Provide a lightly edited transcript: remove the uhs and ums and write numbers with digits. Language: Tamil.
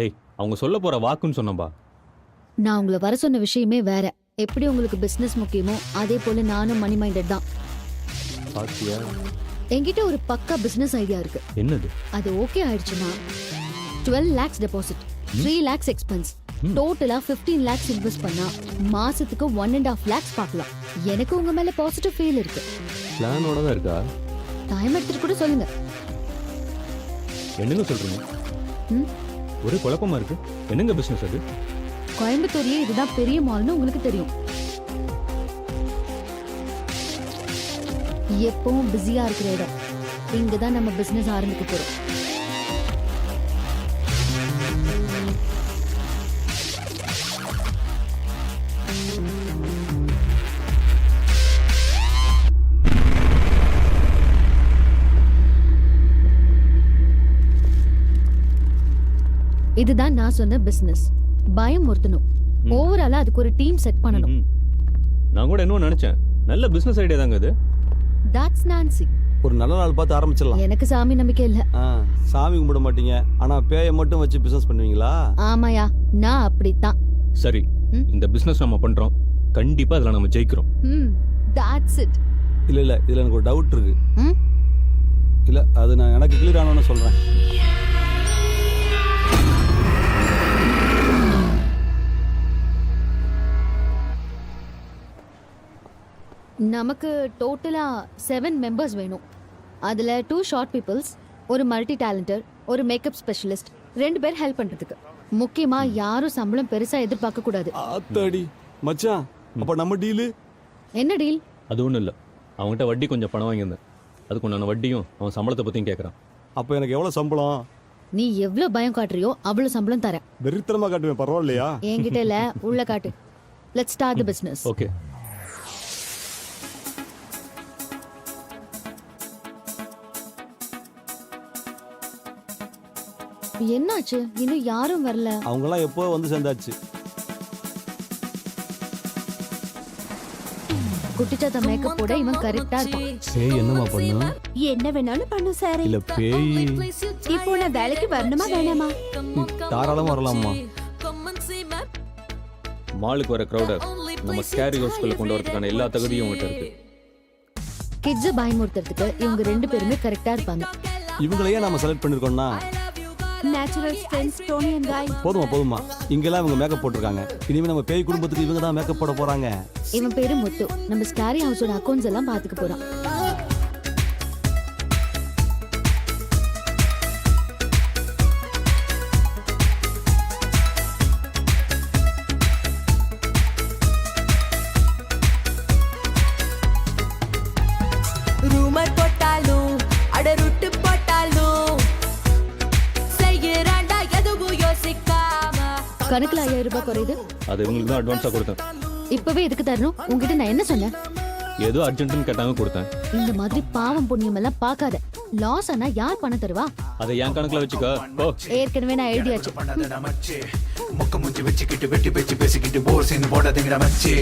ஏய் அவங்க சொல்ல போற வாக்குன்னு சொன்னப்பா. நான் உங்களை வர சொன்ன விஷயமே வேற. எப்படி உங்களுக்கு பிசினஸ் முக்கியமோ அதே போல நானும் மணி மைண்டட் தான். பாத்தியா? என்கிட்ட ஒரு பக்கா பிசினஸ் ஐடியா இருக்கு. என்னது? அது ஓகே ஆயிடுச்சுன்னா 12 lakhs டெபாசிட், 3 lakhs எக்ஸ்பென்ஸ், டோட்டலா 15 lakhs இன்வெஸ்ட் பண்ணா மாசத்துக்கு 1.5 lakhs பார்க்கலாம். எனக்கு உங்க மேல பாசிட்டிவ் ஃபீல் இருக்கு. பிளானோட தான் இருக்கா? டைம் எடுத்துட்டு கூட சொல்லுங்க. என்னங்க சொல்றீங்க? ஒரு குழப்பமா இருக்கு. என்னங்க பிசினஸ் அது? கோயம்புத்தூர்லயே இதுதான் பெரிய மால்னு உங்களுக்கு தெரியும். எப்பவும் பிஸியா இருக்கிற இடம். இங்கதான் நம்ம பிசினஸ் ஆரம்பிக்க போறோம். இதுதான் நான் சொன்ன பிசினஸ். பயம் ஒருத்தனும். ஓவராலா அதுக்கு ஒரு டீம் செட் பண்ணணும். நான் கூட என்ன நினைச்சேன், நல்ல பிசினஸ் ஐடியா தாங்க இது. That's Nancy. ஒரு நல்ல நாள் பார்த்து ஆரம்பிச்சிடலாம். எனக்கு சாமி நம்பிக்கை இல்ல. சாமி கும்பிட மாட்டீங்க, ஆனா பேயை மட்டும் வச்சு பிசினஸ் பண்ணுவீங்களா? ஆமாயா, நான் அப்படித்தான். சரி, இந்த பிசினஸ் நம்ம பண்றோம். கண்டிப்பா அதுல நம்ம ஜெயிக்கிறோம். That's it. இல்ல இதுல எனக்கு ஒரு டவுட் இருக்கு. இல்ல அது நான் எனக்கு கிளியர் ஆனோன்னு சொல்றேன். நமக்கு டோட்டலா 7 மெம்பர்ஸ் வேணும். அதுல 2 ஷார்ட் பீப்புள்ஸ், ஒரு மல்டி டேலண்டர், ஒரு மேக்கப் ஸ்பெஷலிஸ்ட், 2 பேர் ஹெல்ப் பண்றதுக்கு. முக்கியமா யாரும் சம்பளம் பெருசா எதிர்பார்க்க கூடாது. ஆத்தாடி மச்சான், அப்ப நம்ம டீல் என்ன டீல்? அது ஒண்ணும் இல்ல, அவன்கிட்ட வட்டி கொஞ்சம் பணம் வாங்கியிருந்தேன். அதுக்கு உண்டான வட்டியும் அவன் சம்பளத்தை பத்தியும் கேட்கறான். அப்ப எனக்கு எவ்வளவு சம்பளம்? நீ எவ்வளவு பயம் காட்டுறியோ அவ்வளவு சம்பளம் தரேன். வெறித்தனமா காட்டுவேன், பரவாயில்லையா? என்கிட்ட இல்ல, உள்ள காட்டு. Let's start the business. Okay. என்னாச்சு? இன்னும் யாரும் வரல. அவங்க எல்லாம் எப்போ வந்து சேர்ந்தாச்சு. குட்டிச்சாத்த மேக்கப் போட இவன் கரெக்ட்டா இருப்பான். பேய் என்னமா பண்ணு? என்ன வேணாலும் பண்ணு சார். இல்ல பேய் இப்போ நான் வேலைக்கு வரணுமா வேணாமா? தாராளமா வரலாமா? மாலுக்கு வர கிரௌட நம்ம ஸ்கேரி ஹவுஸ்க்குள்ள கொண்டு வரதுக்கான எல்லா தகுதியும் உங்ககிட்ட இருக்கு. கிட்ஸ் பயமுறுத்துறதுக்கு இவங்க 2 பேருமே கரெக்ட்டா இருப்பாங்க. இவங்களையே நாம செலக்ட் பண்ணிருக்கோம்னா natural friends Tony and Guy. போதுமா இங்கெல்லாம் இவங்க மேக்கப் போட்டிருக்காங்க. இனிமே நம்ம பேய் குடும்பத்துக்கு இவங்க தான் மேக்கப் போட போறாங்க. இவன் பேரு முத்து. நம்ம ஸ்கேரி ஹவுஸோட அக்கவுண்ட்ஸ் எல்லாம் பாத்துக்க போறான். ரூமர் போட்டாலும் அடருட்டு போட்டாலும் செய்யறாண்டா எதுவும் யோசிக்காம. கணக்குல 5000 ரூபாய் குறையுது. அது இவங்களுக்கு தான் அட்வான்ஸா கொடுத்தேன். இப்பவே எதுக்கு தரணும்? உங்ககிட்ட நான் என்ன சொன்னேன்? ஏதோ அர்ஜென்ட்னு கேட்டாங்க, கொடுத்தேன். இந்த மாதிரி பாவம் புண்ணியம் எல்லாம் பார்க்காத. லாஸ் ஆனா யார் பணம் தருவா? அதை என் கணக்குல வச்சுக்கோ. ஏற்கனவே நான் எழுதியாச்சு. முக்க முஞ்சி வச்சுக்கிட்டு வெட்டி பேச்சு பேசிக்கிட்டு போர் சேர்ந்து போடாதீங்கடா மச்சி.